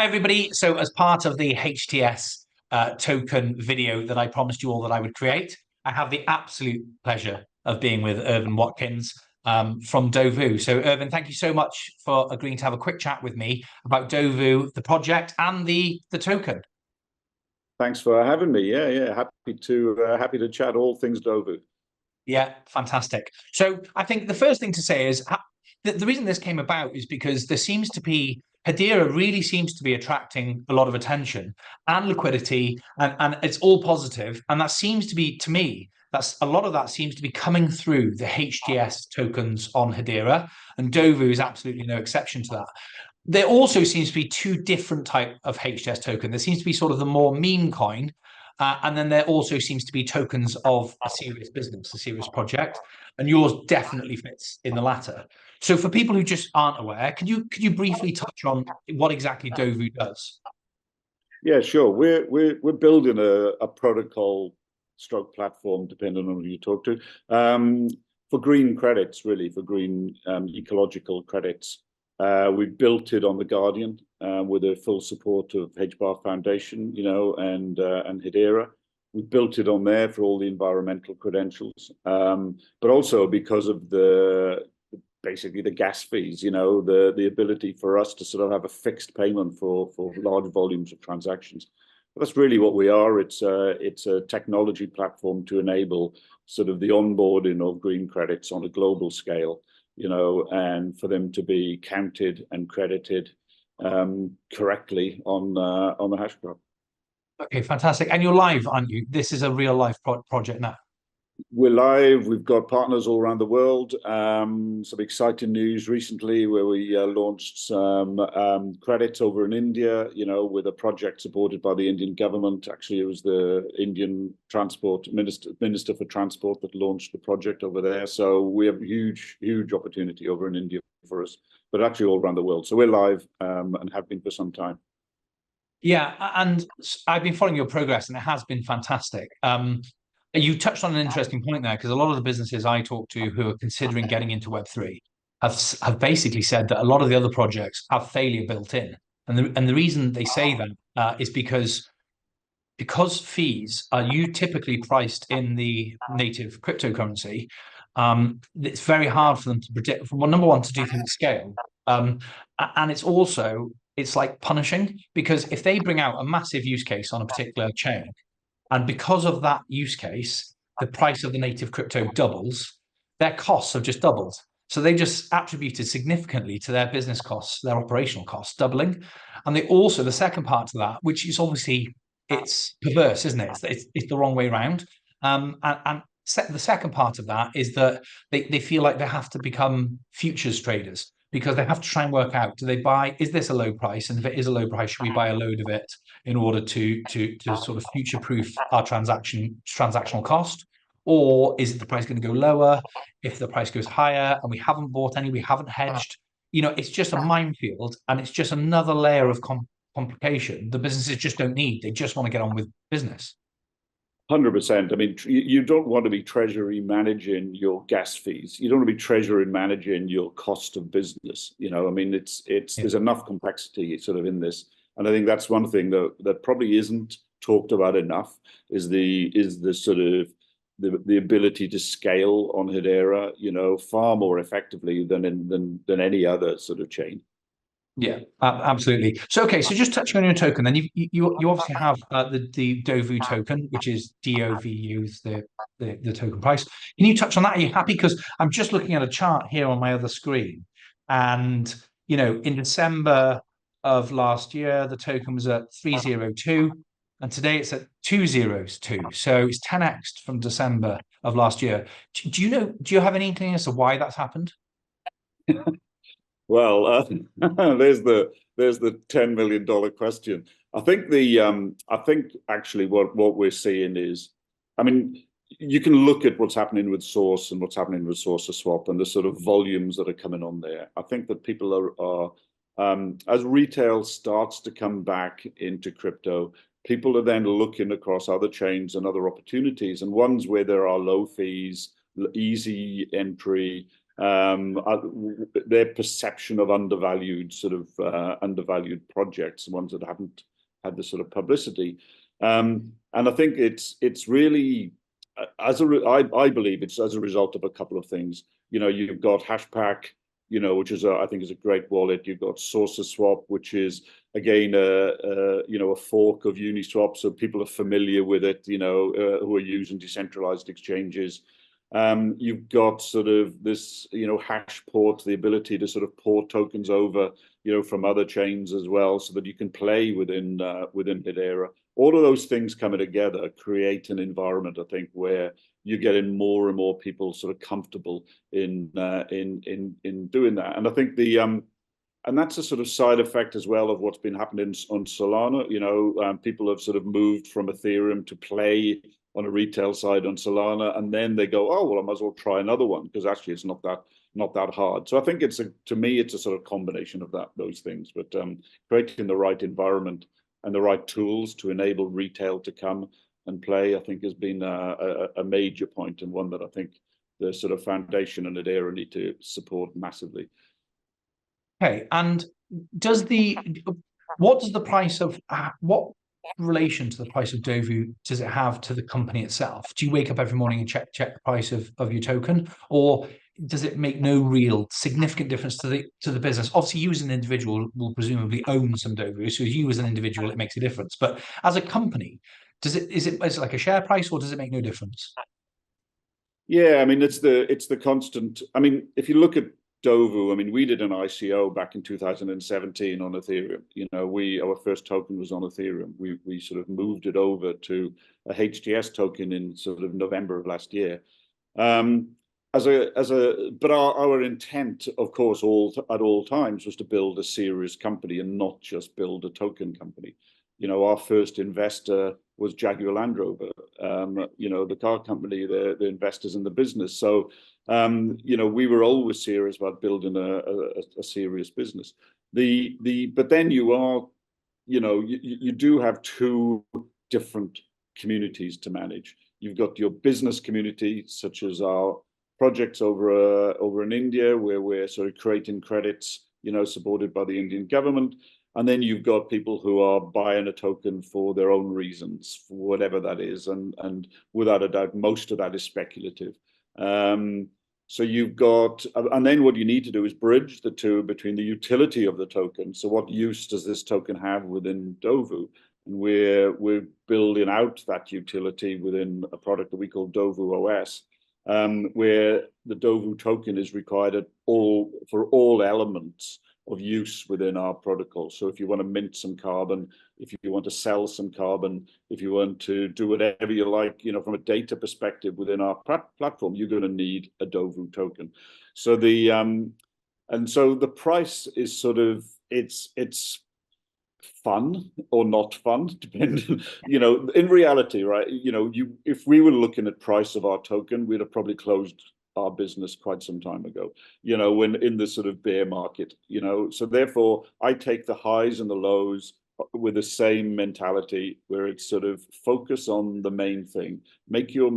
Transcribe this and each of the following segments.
Hi, everybody. So as part of the HTS token video that I promised you all that I would create, I have the absolute pleasure of being with Irfon Watkins from Dovu. So Irfon, thank you so much for agreeing to have a quick chat with me about Dovu, the project and the token. Thanks for having me. Yeah. Happy to chat all things Dovu. Yeah, fantastic. So I think the first thing to say is the reason this came about is because there seems to be Hedera really seems to be attracting a lot of attention and liquidity, and it's all positive. And that seems to be, to me, that's a lot of that seems to be coming through the HTS tokens on Hedera, and Dovu is absolutely no exception to that. There also seems to be two different type of HTS token. There seems to be sort of the more meme coin, and then there also seems to be tokens of a serious business, a serious project, and yours definitely fits in the latter. So for people who just aren't aware, could you briefly touch on what exactly Dovu does? Yeah, sure. We're building a protocol stroke platform, depending on who you talk to, for green credits, really, for green ecological credits. We built it on the Guardian with the full support of HBAR Foundation, and Hedera. We built it on there for all the environmental credentials, but also because of basically the gas fees, the ability for us to sort of have a fixed payment for large volumes of transactions. But that's really what we are. It's a technology platform to enable sort of the onboarding of green credits on a global scale, and for them to be counted and credited correctly on the Hashgraph. Okay, fantastic. And you're live, aren't you? This is a real life project now. We're live. We've got partners all around the world. Some exciting news recently where we launched some credits over in India, with a project supported by the Indian government. Actually, it was the Indian transport minister for transport that launched the project over there. So we have huge opportunity over in India for us, but actually all around the world. So we're live and have been for some time. Yeah, and I've been following your progress, and it has been fantastic. You touched on an interesting point there, because a lot of the businesses I talk to who are considering getting into Web3 have basically said that a lot of the other projects have failure built in, and the reason they say that is because fees are typically priced in the native cryptocurrency. It's very hard for them to predict. Well, number one, to do things at scale, and it's like punishing, because if they bring out a massive use case on a particular chain, and because of that use case, the price of the native crypto doubles, their costs have just doubled. So they just attributed significantly to their business costs, their operational costs doubling. And they also, the second part to that, which is obviously, it's perverse, isn't it? It's the wrong way around. The second part of that is that they feel like they have to become futures traders, because they have to try and work out, do they buy, is this a low price? And if it is a low price, should we buy a load of it in order to sort of future-proof our transactional cost? Or is the price going to go lower? If the price goes higher and we haven't bought any, we haven't hedged, it's just a minefield, and it's just another layer of complication the businesses just don't need. They just want to get on with business. 100%. I mean, you don't want to be treasury managing your gas fees. You don't want to be treasury managing your cost of business. I mean, there's enough complexity sort of in this, and I think that's one thing that probably isn't talked about enough is the sort of the ability to scale on Hedera, far more effectively than any other sort of chain. Yeah, absolutely. So, okay, so just touching on your token, then you obviously have the Dovu token, which is DOVU, is the token price. Can you touch on that? Are you happy? Because I'm just looking at a chart here on my other screen, and in December of last year, the token was at 302, and today it's at 202. So it's 10x from December of last year. Do you have any inkling as to why that's happened? Well, there's the $10 million question. I think actually what we're seeing is, I mean, you can look at what's happening with Source and what's happening with Source Swap and the sort of volumes that are coming on there. I think that people are as retail starts to come back into crypto, people are then looking across other chains and other opportunities, and ones where there are low fees, easy entry, their perception of undervalued undervalued projects, ones that haven't had the sort of publicity. And I think it's really I believe it's as a result of a couple of things. You've got Hashpack, which is I think is a great wallet. You've got SourceSwap, which is again a fork of Uniswap, so people are familiar with it. Who are using decentralized exchanges. You've got sort of this hash port, the ability to sort of port tokens over from other chains as well, so that you can play within Hedera. All of those things coming together create an environment, I think, where you're getting more and more people sort of comfortable in doing that. And I think and that's a sort of side effect as well of what's been happening on Solana. People have sort of moved from Ethereum to play on a retail side on Solana, and then they go, oh well, I might as well try another one, because actually it's not that hard. So I think to me it's a sort of combination of those things, but creating the right environment and the right tools to enable retail to come and play, I think, has been a major point, and one that I think the sort of foundation and Hedera need to support massively. Okay, and what relation to the price of Dovu does it have to the company itself? Do you wake up every morning and check the price of your token, or does it make no real significant difference to the business? Obviously, you as an individual will presumably own some Dovu, so you as an individual, it makes a difference. But as a company, is it like a share price, or does it make no difference? Yeah, I mean, it's the constant. I mean, if you look at Dovu, I mean, we did an ICO back in 2017 on Ethereum. Our first token was on Ethereum. We sort of moved it over to a HTS token in sort of November of last year. But our intent, of course, at all times was to build a serious company and not just build a token company. Our first investor was Jaguar Land Rover, the car company, the investors in the business. So, we were always serious about building a serious business. But then you do have two different communities to manage. You've got your business community, such as our projects over in India, where we're sort of creating credits, supported by the Indian government. And then you've got people who are buying a token for their own reasons, for whatever that is. And without a doubt, most of that is speculative. So you've got, and then what you need to do is bridge the two between the utility of the token. So what use does this token have within Dovu? And we're building out that utility within a product that we call Dovu OS, where the Dovu token is required for all elements of use within our protocol. So if you want to mint some carbon, if you want to sell some carbon, if you want to do whatever you like, from a data perspective within our platform, you're going to need a Dovu token. So the price is sort of it's fun or not fun, depending. In reality, right? If we were looking at price of our token, we'd have probably closed our business quite some time ago, when in the sort of bear market, so therefore I take the highs and the lows with the same mentality, where it's sort of focus on the main thing, make your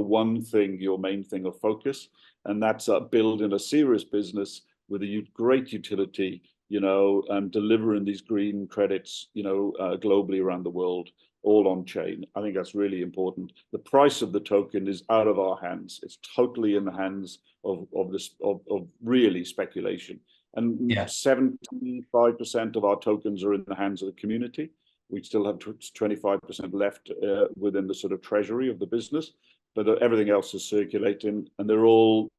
one thing your main thing of focus, and that's building a serious business with a great utility, and delivering these green credits, globally around the world, all on chain. I think that's really important. The price of the token is out of our hands. It's totally in the hands of really speculation. And 75% of our tokens are in the hands of the community. We still have 25% left within the sort of treasury of the business, but everything else is circulating, and they're all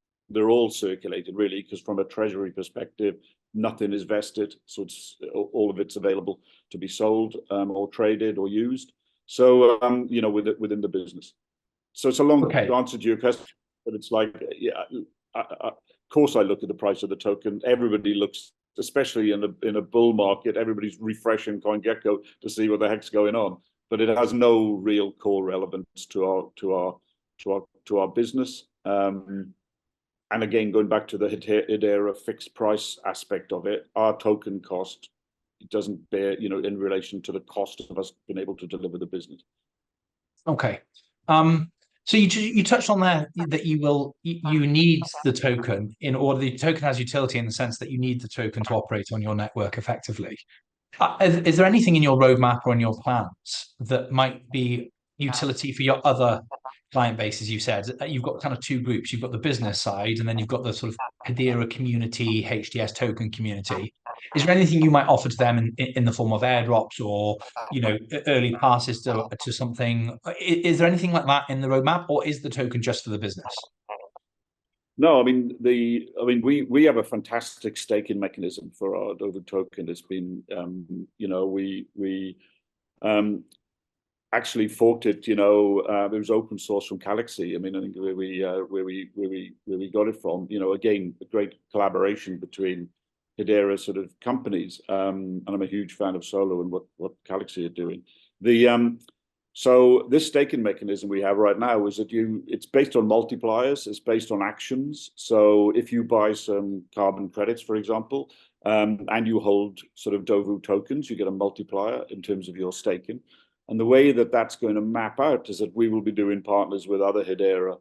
circulated really, because from a treasury perspective, nothing is vested, so all of it's available to be sold or traded or used. So within the business. So it's a long answer to your question, but it's like, of course I look at the price of the token. Everybody looks, especially in a bull market, everybody's refreshing CoinGecko to see what the heck's going on, but it has no real core relevance to our business. And again, going back to the Hedera fixed price aspect of it, our token cost, it doesn't bear, in relation to the cost of us being able to deliver the business. Okay. So you touched on there that you need the token in order. The token has utility in the sense that you need the token to operate on your network effectively. Is there anything in your roadmap or in your plans that might be utility for your other client base? As you said, you've got kind of two groups. You've got the business side, and then you've got the sort of Hedera community, HDS token community. Is there anything you might offer to them in the form of airdrops or, early passes to something? Is there anything like that in the roadmap, or is the token just for the business? No, I mean we have a fantastic staking mechanism for our Dovu token. It's been we actually forked it. It was open source from Galaxy. I mean, I think where we got it from. Again, a great collaboration between Hedera sort of companies. And I'm a huge fan of Solo and what Galaxy are doing. So this staking mechanism we have right now is that it's based on multipliers. It's based on actions. So if you buy some carbon credits, for example, and you hold sort of Dovu tokens, you get a multiplier in terms of your staking. And the way that that's going to map out is that we will be doing partners with other Hedera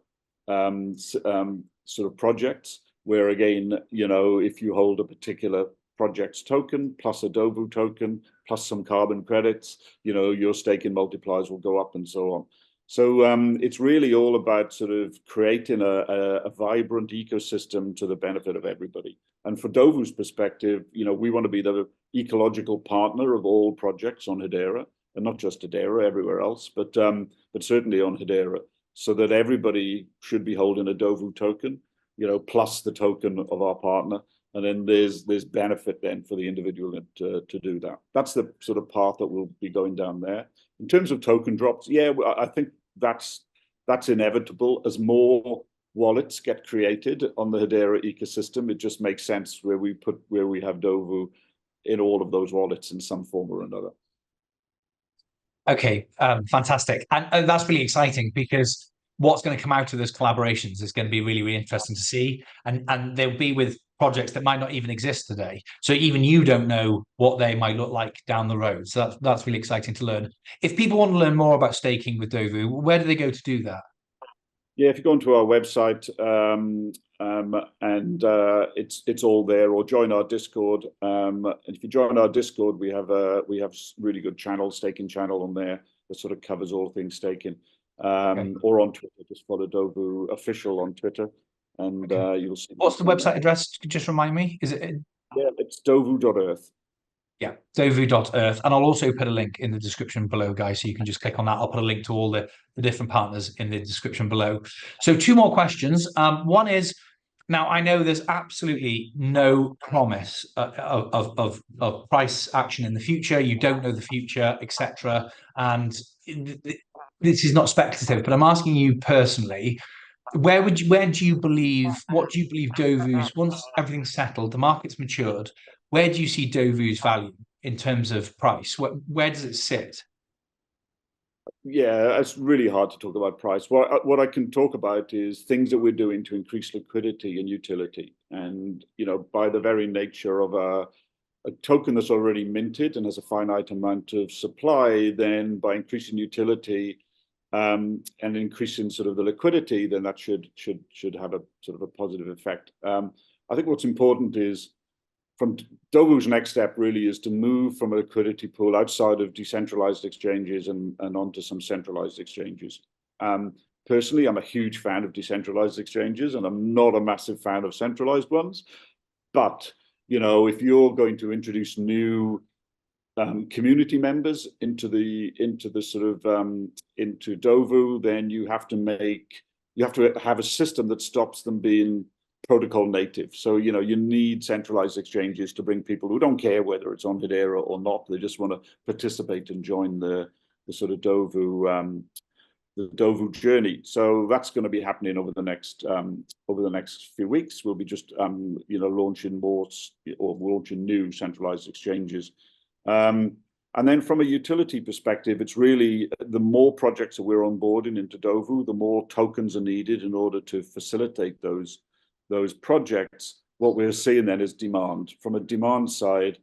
sort of projects, where again, if you hold a particular project's token plus a Dovu token plus some carbon credits, your staking multipliers will go up and so on. So it's really all about sort of creating a vibrant ecosystem to the benefit of everybody. And for Dovu's perspective, we want to be the ecological partner of all projects on Hedera, and not just Hedera, everywhere else, but certainly on Hedera, so that everybody should be holding a Dovu token, plus the token of our partner. And then there's benefit then for the individual to do that. That's the sort of path that we'll be going down there. In terms of token drops, yeah, I think that's inevitable. As more wallets get created on the Hedera ecosystem, it just makes sense where we have Dovu in all of those wallets in some form or another. Okay, fantastic. And that's really exciting, because what's going to come out of those collaborations is going to be really, really interesting to see. And they'll be with projects that might not even exist today. So even you don't know what they might look like down the road. So that's really exciting to learn. If people want to learn more about staking with Dovu, where do they go to do that? Yeah, if you go onto our website, and it's all there, or join our Discord. And if you join our Discord, we have really good staking channel on there that sort of covers all things staking. Okay. Or on Twitter, just follow Dovu official on Twitter, and you'll see. What's the website address? Just remind me. Is it? Yeah, it's dovu.earth. Yeah, dovu.earth. And I'll also put a link in the description below, guys, so you can just click on that. I'll put a link to all the different partners in the description below. So 2 more questions. One is, now I know there's absolutely no promise of price action in the future. You don't know the future, etc. And this is not speculative, but I'm asking you personally, what do you believe Dovu's, once everything's settled, the market's matured, where do you see Dovu's value in terms of price? Where does it sit? Yeah, it's really hard to talk about price. What I can talk about is things that we're doing to increase liquidity and utility. And, by the very nature of a token that's already minted and has a finite amount of supply, then by increasing utility and increasing sort of the liquidity, then that should have a sort of a positive effect. I think what's important is, from Dovu's next step really is to move from a liquidity pool outside of decentralized exchanges and onto some centralized exchanges. Personally, I'm a huge fan of decentralized exchanges, and I'm not a massive fan of centralized ones. But if you're going to introduce new community members into Dovu, then you have to have a system that stops them being protocol native. So you need centralized exchanges to bring people who don't care whether it's on Hedera or not. They just want to participate and join the sort of Dovu journey. So that's going to be happening over the next few weeks. We'll be just launching new centralized exchanges. And then from a utility perspective, it's really the more projects that we're onboarding into Dovu, the more tokens are needed in order to facilitate those projects. What we're seeing then is demand. From a demand side,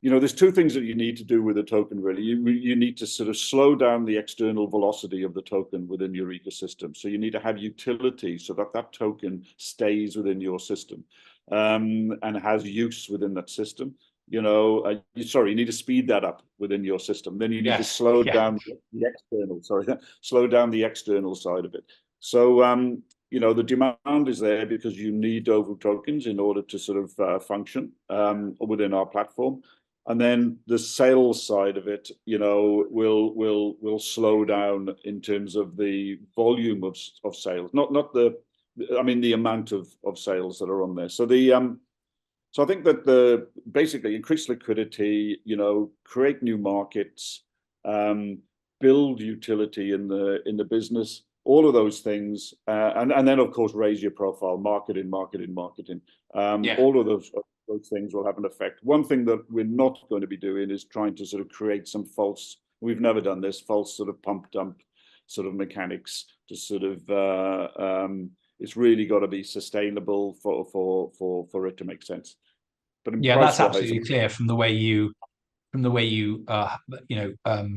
there's two things that you need to do with a token, really. You need to sort of slow down the external velocity of the token within your ecosystem. So you need to have utility so that that token stays within your system and has use within that system. You need to speed that up within your system. Then you need to slow down the external, slow down the external side of it. So, the demand is there because you need Dovu tokens in order to sort of function within our platform. And then the sales side of it, will slow down in terms of the volume of sales, not the amount of sales that are on there. So so I think that basically increase liquidity, create new markets, build utility in the business, all of those things, and then of course raise your profile, marketing. All of those things will have an effect. One thing that we're not going to be doing is trying to sort of create some false, we've never done this, false sort of pump dump sort of mechanics to sort of, it's really got to be sustainable for it to make sense. But that's absolutely clear from the way you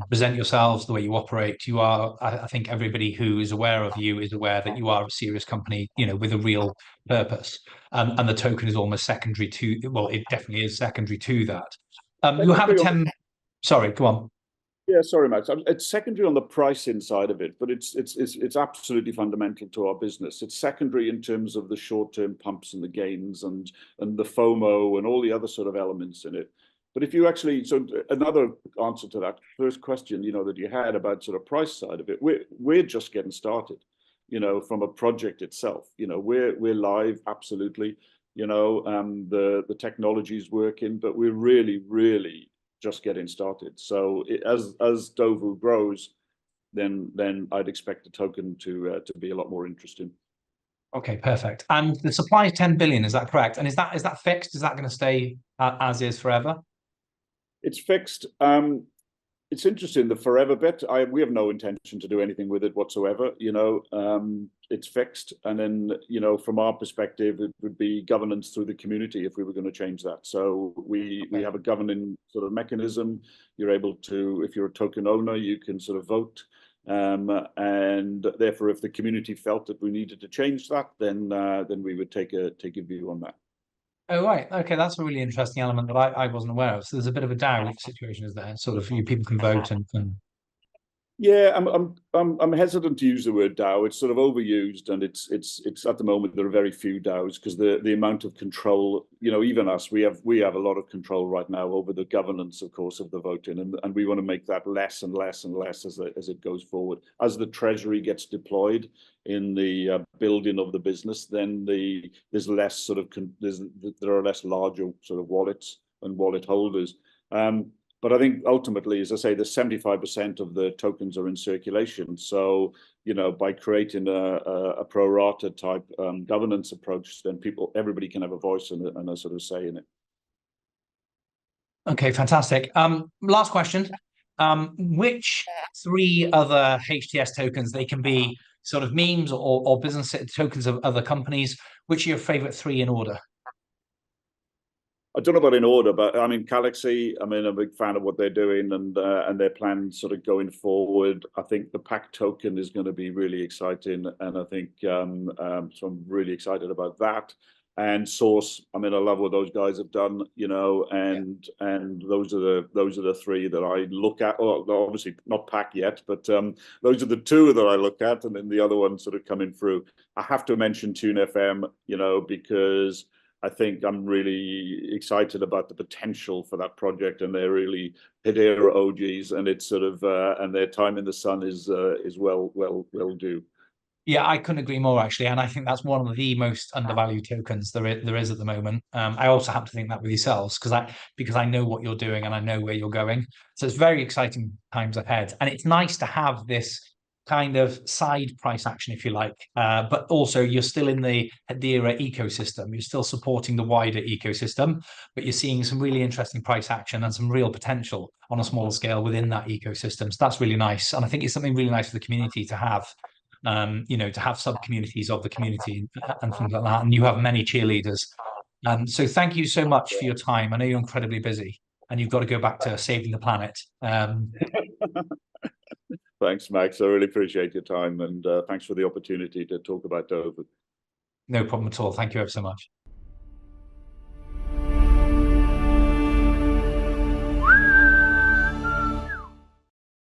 present yourselves, the way you operate. You are, I think everybody who is aware of you is aware that you are a serious company, with a real purpose. And the token is almost secondary to, well, it definitely is secondary to that. You have a sorry, go on. Yeah, sorry, Max. It's secondary on the pricing side of it, but it's absolutely fundamental to our business. It's secondary in terms of the short-term pumps and the gains and the FOMO and all the other sort of elements in it. But if you actually, so another answer to that first question, that you had about sort of price side of it, we're just getting started, from a project itself. We're live, absolutely. The technology is working, but we're really just getting started. So as Dovu grows, then I'd expect the token to be a lot more interesting. Okay, perfect. And the supply is 10 billion, is that correct? And is that fixed? Is that going to stay as is forever? It's fixed. It's interesting, the forever bit. We have no intention to do anything with it whatsoever. It's fixed, and then from our perspective, it would be governance through the community if we were going to change that. So we have a governing sort of mechanism. You're able to, if you're a token owner, you can sort of vote, and therefore, if the community felt that we needed to change that, then we would take a view on that. Oh, right. Okay, that's a really interesting element that I wasn't aware of. So there's a bit of a DAO situation, is there? Sort of people can vote and Yeah, I'm hesitant to use the word DAO. It's sort of overused, and it's at the moment there are very few DAOs because the amount of control, even us, we have a lot of control right now over the governance, of course, of the voting, and we want to make that less and less and less as it goes forward. As the treasury gets deployed in the building of the business, then there's less sort of there are less larger sort of wallets and wallet holders. But I think ultimately, as I say, the 75% of the tokens are in circulation. So, by creating a pro rata type governance approach, then everybody can have a voice and a sort of say in it. Okay, fantastic. Last question. Which 3 other HTS tokens, they can be sort of memes or business tokens of other companies, which are your favorite 3 in order? I don't know about in order, but I mean, Galaxy, I'm a big fan of what they're doing and their plans sort of going forward. I think the PAC token is going to be really exciting. And I think, so I'm really excited about that. And Source, I love what those guys have done, and those are the 3 that I look at. Well, obviously not PAC yet, but those are the 2 that I look at, and then the other one sort of coming through. I have to mention Tune FM, because I think I'm really excited about the potential for that project, and they're really Hedera OGs, and it's sort of and their time in the sun is well due. Yeah, I couldn't agree more, actually, and I think that's one of the most undervalued tokens there is at the moment. I also have to think that with yourselves because I know what you're doing and I know where you're going. So it's very exciting times ahead, and it's nice to have this kind of side price action, if you like, but also you're still in the Hedera ecosystem. You're still supporting the wider ecosystem, but you're seeing some really interesting price action and some real potential on a smaller scale within that ecosystem. So that's really nice, and I think it's something really nice for the community to have. To have sub-communities of the community and things like that. And you have many cheerleaders. So thank you so much for your time. I know you're incredibly busy. and you've got to go back to saving the planet. Thanks, Max. I really appreciate your time, and thanks for the opportunity to talk about Dovu. No problem at all. Thank you ever so much.